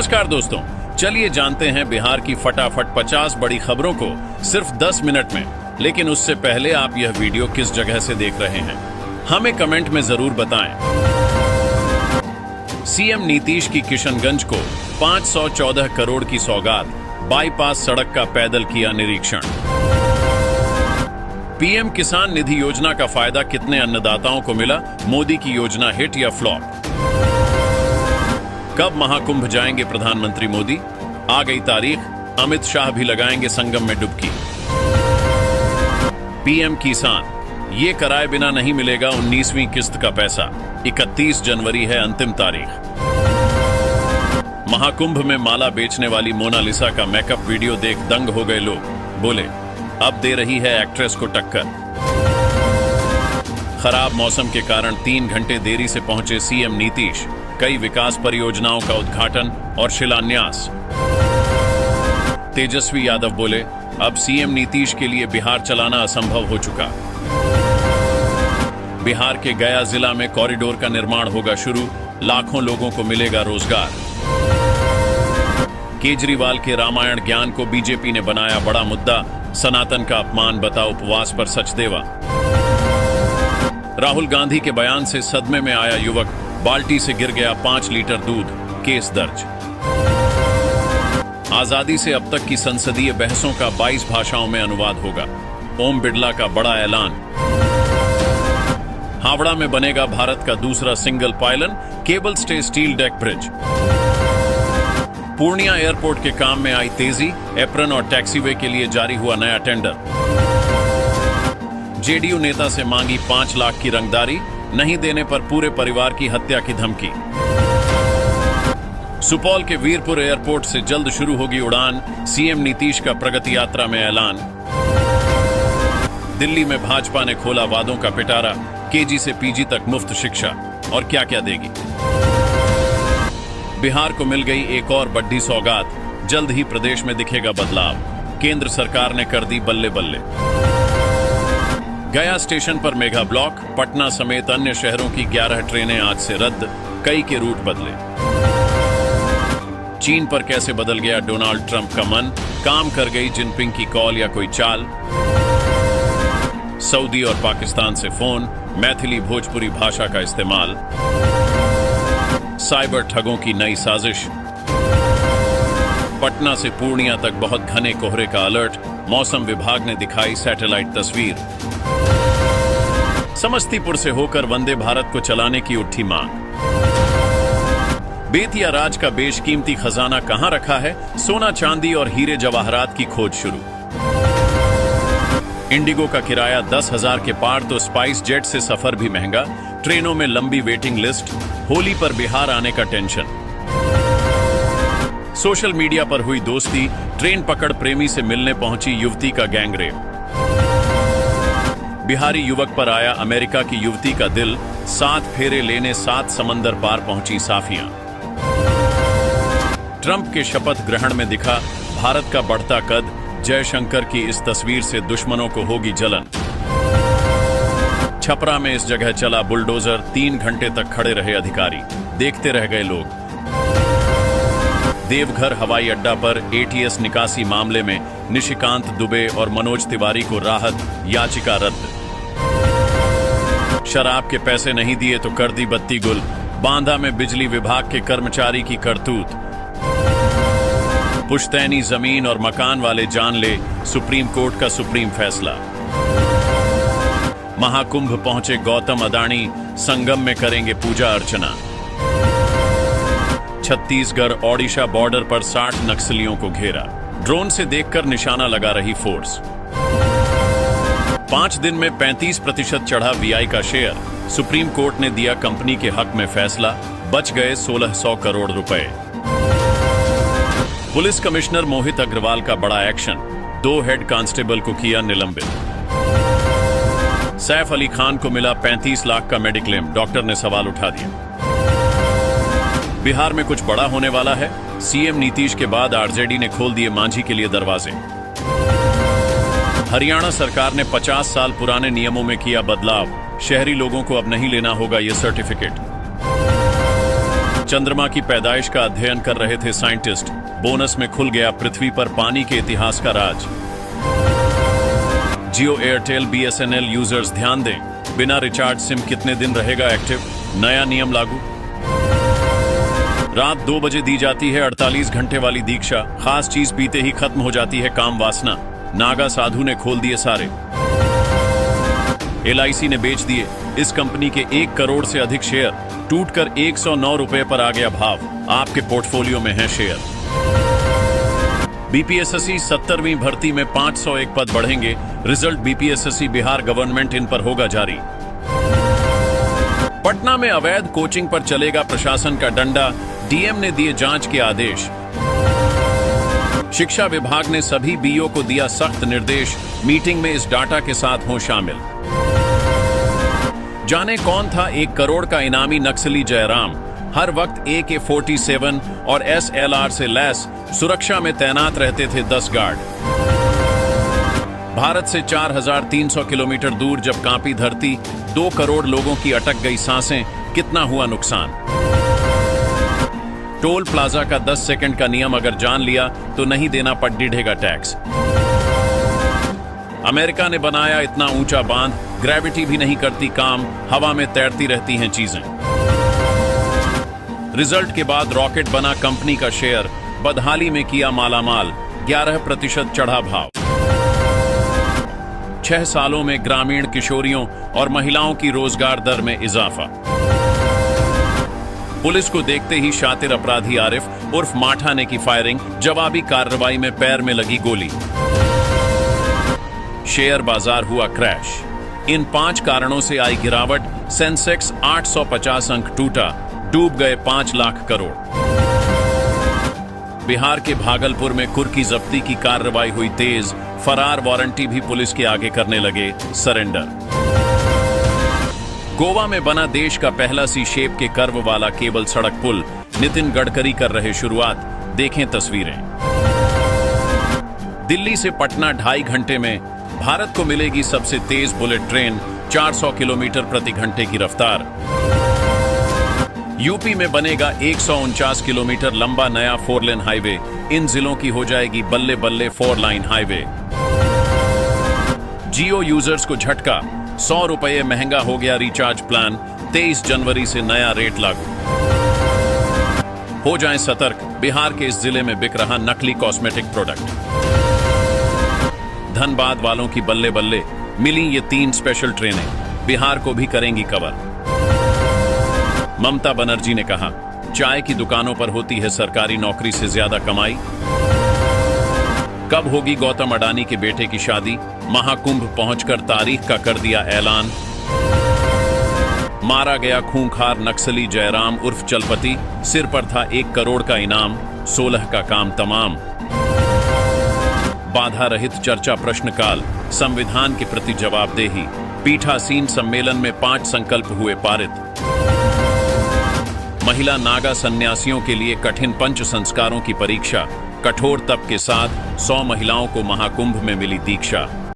नमस्कार दोस्तों, चलिए जानते हैं बिहार की फटाफट 50 बड़ी खबरों को सिर्फ 10 मिनट में। लेकिन उससे पहले आप यह वीडियो किस जगह से देख रहे हैं हमें कमेंट में जरूर बताएं। सीएम नीतीश की किशनगंज को 514 करोड़ की सौगात, बाईपास सड़क का पैदल किया निरीक्षण। पीएम किसान निधि योजना का फायदा कितने अन्नदाताओं को मिला, मोदी की योजना हिट या फ्लॉप। कब महाकुंभ जाएंगे प्रधानमंत्री मोदी, आ गई तारीख, अमित शाह भी लगाएंगे संगम में डुबकी। पीएम किसान, ये कराए बिना नहीं मिलेगा 19वीं किस्त का पैसा, 31 जनवरी है अंतिम तारीख। महाकुंभ में माला बेचने वाली मोनालिसा का मेकअप वीडियो देख दंग हो गए लोग, बोले अब दे रही है एक्ट्रेस को टक्कर। खराब मौसम के कारण 3 घंटे देरी से पहुंचे सीएम नीतीश, कई विकास परियोजनाओं का उद्घाटन और शिलान्यास। तेजस्वी यादव बोले अब सीएम नीतीश के लिए बिहार चलाना असंभव हो चुका। बिहार के गया जिला में कॉरिडोर का निर्माण होगा शुरू, लाखों लोगों को मिलेगा रोजगार। केजरीवाल के रामायण ज्ञान को बीजेपी ने बनाया बड़ा मुद्दा, सनातन का अपमान बता उपवास पर सचदेवा। राहुल गांधी के बयान से सदमे में आया युवक, बाल्टी से गिर गया 5 लीटर दूध, केस दर्ज। आजादी से अब तक की संसदीय बहसों का 22 भाषाओं में अनुवाद होगा, ओम बिड़ला का बड़ा ऐलान। हावड़ा में बनेगा भारत का दूसरा single pylon cable stay steel deck bridge. Purnia airport के काम में आई तेजी, एप्रन और टैक्सीवे के लिए जारी हुआ नया टेंडर। जेडीयू नेता से मांगी 5 लाख की रंगदारी, नहीं देने पर पूरे परिवार की हत्या की धमकी। सुपौल के वीरपुर एयरपोर्ट से जल्द शुरू होगी उड़ान, सीएम नीतीश का प्रगति यात्रा में ऐलान। दिल्ली में भाजपा ने खोला वादों का पिटारा, केजी से पीजी तक मुफ्त शिक्षा, और क्या क्या देगी। बिहार को मिल गई एक और बड़ी सौगात, जल्द ही प्रदेश में दिखेगा बदलाव, केंद्र सरकार ने कर दी बल्ले बल्ले। गया स्टेशन पर मेगा ब्लॉक, पटना समेत अन्य शहरों की 11 ट्रेनें आज से रद्द, कई के रूट बदले। चीन पर कैसे बदल गया डोनाल्ड ट्रंप का मन, काम कर गई जिनपिंग की कॉल या कोई चाल। सऊदी और पाकिस्तान से फोन, मैथिली भोजपुरी भाषा का इस्तेमाल। साइबर ठगों की नई साजिश। पटना से पूर्णिया तक बहुत घने कोहरे का अलर्ट, मौसम विभाग ने दिखाई सैटेलाइट तस्वीर। समस्तीपुर से होकर वंदे भारत को चलाने की उठी मांग। बेतिया राज का बेशकीमती खजाना कहां रखा है, सोना चांदी और हीरे जवाहरात की खोज शुरू। इंडिगो का किराया 10,000 के पार तो स्पाइस जेट से सफर भी महंगा, ट्रेनों में लंबी वेटिंग लिस्ट, होली पर बिहार आने का टेंशन। सोशल मीडिया पर हुई दोस्ती, ट्रेन पकड़ प्रेमी से मिलने पहुंची युवती का गैंगरेप। बिहारी युवक पर आया अमेरिका की युवती का दिल, 7 फेरे लेने 7 समंदर पार पहुंची साफियां। ट्रंप के शपथ ग्रहण में दिखा भारत का बढ़ता कद, जयशंकर की इस तस्वीर से दुश्मनों को होगी जलन। छपरा में इस जगह चला बुलडोजर, 3 घंटे तक खड़े रहे अधिकारी, देखते रह गए लोग। देवघर हवाई अड्डा पर एटीएस निकासी मामले में निशिकांत दुबे और मनोज तिवारी को राहत, याचिका रद्द। शराब के पैसे नहीं दिए तो कर दी बत्ती गुल, बांदा में बिजली विभाग के कर्मचारी की करतूत। पुश्तैनी जमीन और मकान वाले जान ले, सुप्रीम कोर्ट का सुप्रीम फैसला। महाकुंभ पहुंचे गौतम अदानी, संगम में करेंगे पूजा अर्चना। छत्तीसगढ़ ओडिशा बॉर्डर पर 60 नक्सलियों को घेरा, ड्रोन से देखकर निशाना लगा रही फोर्स। 5 दिन में 35% चढ़ा वीआई का शेयर, सुप्रीम कोर्ट ने दिया कंपनी के हक में फैसला, बच गए 1600 करोड़ रुपए। पुलिस कमिश्नर मोहित अग्रवाल का बड़ा एक्शन, 2 हेड कांस्टेबल को किया निलंबित। सैफ अली खान को मिला 35 लाख का मेडिक्लेम, डॉक्टर ने सवाल उठा दिया। बिहार में कुछ बड़ा होने वाला है, सीएम नीतीश के बाद आरजेडी ने खोल दिए मांझी के लिए दरवाजे। हरियाणा सरकार ने 50 साल पुराने नियमों में किया बदलाव, शहरी लोगों को अब नहीं लेना होगा यह सर्टिफिकेट। चंद्रमा की पैदाइश का अध्ययन कर रहे थे साइंटिस्ट। बोनस में खुल गया पृथ्वी पर पानी के इतिहास का राज। जियो एयरटेल BSNL यूजर्स ध्यान दें, बिना रिचार्ज सिम कितने दिन रहेगा एक्टिव? नया नियम लागू। रात 2 बजे दी जाती है 48 घंटे वाली दीक्षा। खास चीज पीते ही खत्म हो जाती है काम वासना। नागा साधु ने खोल दिए सारे। LIC ने बेच दिए इस कंपनी के 1 करोड़ से अधिक शेयर। टूटकर 109 रुपए पर आ गया भाव। आपके पोर्टफोलियो में है शेयर। BPSSC 70वीं भर्ती में 501 पद बढ़ेंगे। Result BPSSC Bihar government in पर होगा जारी। पटना में अवैध कोचिंग पर चलेगा प्रशासन का डंडा। DM ने दिए जांच के आदेश। शिक्षा विभाग ने सभी BO को दिया सख्त निर्देश। मीटिंग में इस डाटा के साथ हों शामिल। जाने कौन था 1 करोड़ का इनामी नक्सली जयराम? हर वक्त AK-47 और SLR से लैस सुरक्षा में तैनात रहते थे 10 गार्ड। भारत से 4300 किलोमीटर दूर जब कांपी धरती, 2 करोड़ लोगों की अटक गई सांसें, कितना हुआ नुकसान? टोल प्लाजा का 10 सेकंड का नियम अगर जान लिया तो नहीं देना पड़ेगा टैक्स। अमेरिका ने बनाया इतना ऊंचा बांध, ग्रेविटी भी नहीं करती काम, हवा में तैरती रहती हैं चीजें। रिजल्ट के बाद रॉकेट बना कंपनी का शेयर। बदहाली में किया मालामाल, 11% चढ़ा भाव। 6 सालों में ग्रामीण किशोरियों और महिलाओं की रोजगार दर में इजाफा। पुलिस को देखते ही शातिर अपराधी आरिफ उर्फ माठा ने की फायरिंग। जवाबी कार्रवाई में पैर में लगी गोली। शेयर बाजार हुआ क्रैश। इन 5 कारणों से आई गिरावट। सेंसेक्स 850 अंक टूटा, डूब गए 5 लाख करोड़। बिहार के भागलपुर में कुर्की जब्ती की कार्रवाई हुई तेज। फरार वारंटी भी पुलिस के आगे करने लगे सरेंडर। गोवा में बना देश का पहला सी शेप के कर्व वाला केबल सड़क पुल। नितिन गडकरी कर रहे शुरुआत, देखें तस्वीरें। दिल्ली से पटना 2.5 घंटे में। भारत को मिलेगी सबसे तेज बुलेट ट्रेन, 400 किलोमीटर प्रति घंटे की रफ्तार। यूपी में बनेगा 149 किलोमीटर लंबा नया 4 लेन हाईवे। इन जिलों की हो जाएगी बल्ले बल्ले 4 लाइन हाईवे। जियो यूजर्स को झटका, 100 रुपये महंगा हो गया रिचार्ज प्लान। 23 जनवरी से नया रेट लागू। हो जाएं सतर्क, बिहार के इस जिले में बिक रहा नकली कॉस्मेटिक प्रोडक्ट। धनबाद वालों की बल्ले बल्ले, मिली ये 3 स्पेशल ट्रेनें, बिहार को भी करेंगी कवर। ममता बनर्जी ने कहा, चाय की दुकानों पर होती है सरकारी नौकरी से ज्यादा कमाई। कब होगी गौतम अडानी के बेटे की शादी? महाकुंभ पहुंचकर तारीख का कर दिया ऐलान। मारा गया खूंखार नक्सली जयराम उर्फ चलपति। सिर पर था 1 करोड़ का इनाम, 16 का काम तमाम। बाधा रहित चर्चा प्रश्नकाल, संविधान के प्रति जवाबदेही। पीठासीन सम्मेलन में 5 संकल्प हुए पारित। महिला नागा सन्यासियों के लिए कठिन पंच संस्कारों की परीक्षा। कठोर तप के साथ 100 महिलाओं को महाकुंभ में मिली दीक्षा।